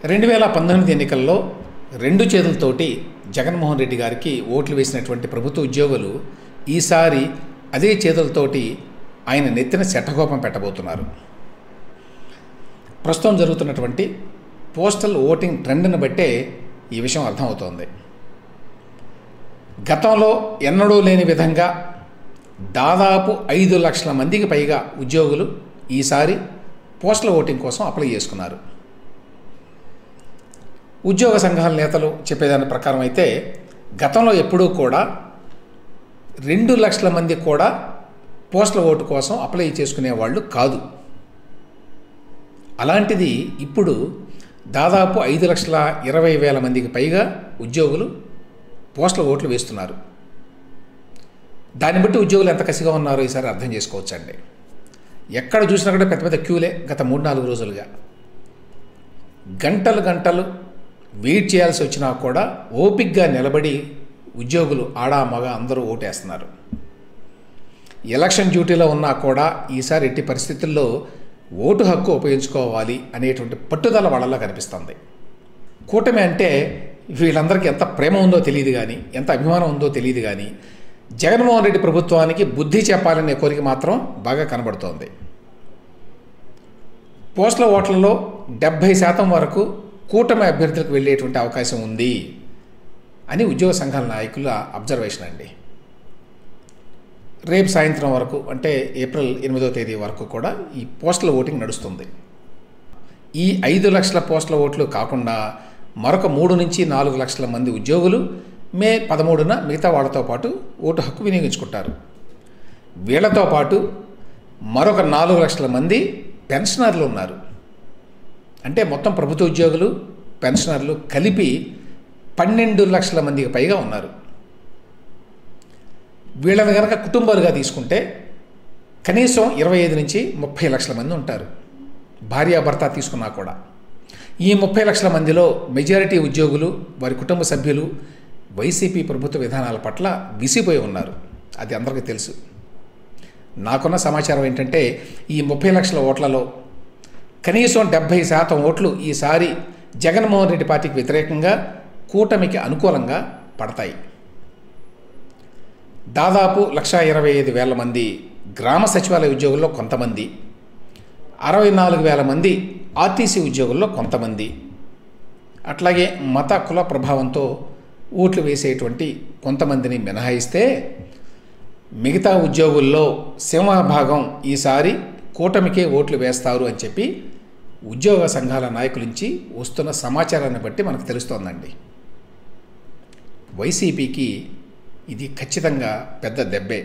2019 ఎన్నికల్లో రెండు చేతులతోటి జగన్మోహన్ రెడ్డి గారికి ఓట్లు వేసినటువంటి ప్రభుత్వ ఉద్యోగులు ఈసారి అదే చేతులతోటి ఆయన నెత్తిన శఠకోపం పెట్టబోతున్నారు. ప్రస్తుతం జరుగుతున్నటువంటి పోస్టల్ ఓటింగ్ ట్రెండ్ని బట్టే ఈ విషయం అర్థమవుతోంది. గతంలో ఎన్నడూ లేని విధంగా దాదాపు 5 లక్షల మందికి పైగా ఉద్యోగులు ఈసారి పోస్టల్ ఓటింగ్ కోసం అప్లై చేసుకున్నారు. ఉద్యోగ సంఘాల నేతలు చెప్పేదాని ప్రకారం అయితే గతంలో ఎప్పుడూ కూడా 2 లక్షల మంది కూడా పోస్టల్ ఓటు కోసం అప్లై చేసుకునేవాళ్ళు కాదు. అలాంటిది ఇప్పుడు దాదాపు 5,20,000 మందికి పైగా ఉద్యోగులు పోస్టల్ ఓట్లు వేస్తున్నారు. దాన్ని బట్టి ఉద్యోగులు ఎంత కసిగా ఉన్నారో ఈసారి అర్థం చేసుకోవచ్చండి. ఎక్కడ చూసినా కూడా పెద్ద పెద్ద క్యూలే గత 3-4 రోజులుగా. గంటలు వెయిట్ చేయాల్సి వచ్చినా కూడా ఓపికగా నిలబడి ఉద్యోగులు ఆడా మగ అందరూ ఓటేస్తున్నారు. ఎలక్షన్ డ్యూటీలో ఉన్నా కూడా ఈసారి ఎట్టి పరిస్థితుల్లో ఓటు హక్కు ఉపయోగించుకోవాలి అనేటువంటి పట్టుదల వాళ్ళలో కనిపిస్తుంది. కూటమి అంటే వీళ్ళందరికీ ఎంత ప్రేమ ఉందో తెలియదు కానీ, ఎంత అభిమానం ఉందో తెలియదు కానీ, జగన్మోహన్ రెడ్డి ప్రభుత్వానికి బుద్ధి చెప్పాలనే కోరిక మాత్రం బాగా కనబడుతోంది. పోస్టల్ ఓట్లలో 70% వరకు కూటమి అభ్యర్థులకు వెళ్ళేటువంటి అవకాశం ఉంది అని ఉద్యోగ సంఘాల నాయకుల అబ్జర్వేషన్ అండి. రేపు సాయంత్రం వరకు అంటే ఏప్రిల్ 8వ తేదీ వరకు కూడా ఈ పోస్టల్ ఓటింగ్ నడుస్తుంది. ఈ 5 లక్షల పోస్టల్ ఓట్లు కాకుండా మరొక 3-4 లక్షల మంది ఉద్యోగులు మే 13న మిగతా వాళ్ళతో పాటు ఓటు హక్కు వినియోగించుకుంటారు. వీళ్లతో పాటు మరొక 4 లక్షల మంది పెన్షనర్లు ఉన్నారు. అంటే మొత్తం ప్రభుత్వ ఉద్యోగులు పెన్షనర్లు కలిపి 12 లక్షల మందికి పైగా ఉన్నారు. వీళ్ళని కనుక కుటుంబాలుగా తీసుకుంటే కనీసం 25-30 లక్షల మంది ఉంటారు. భార్యాభర్త తీసుకున్నా కూడా ఈ 30 లక్షల మందిలో మెజారిటీ ఉద్యోగులు వారి కుటుంబ సభ్యులు వైసీపీ ప్రభుత్వ విధానాల పట్ల విసిపోయి ఉన్నారు. అది అందరికీ తెలుసు. నాకున్న సమాచారం ఏంటంటే ఈ 30 లక్షల ఓట్లలో కనీసం 70% ఓట్లు ఈసారి జగన్మోహన్ రెడ్డి పార్టీకి వ్యతిరేకంగా కూటమికి అనుకూలంగా పడతాయి. దాదాపు 1,25,000 మంది గ్రామ సచివాలయ ఉద్యోగుల్లో కొంతమంది, 64,000 మంది ఆర్టీసీ ఉద్యోగుల్లో కొంతమంది, అట్లాగే మత కుల ప్రభావంతో ఓట్లు వేసేటువంటి కొంతమందిని మినహాయిస్తే మిగతా ఉద్యోగుల్లో సింహభాగం ఈసారి కూటమికే ఓట్లు వేస్తారు అని చెప్పి ఉద్యోగ సంఘాల నాయకుల నుంచి వస్తున్న సమాచారాన్ని బట్టి మనకు తెలుస్తోందండి. వైసీపీకి ఇది ఖచ్చితంగా పెద్ద దెబ్బే.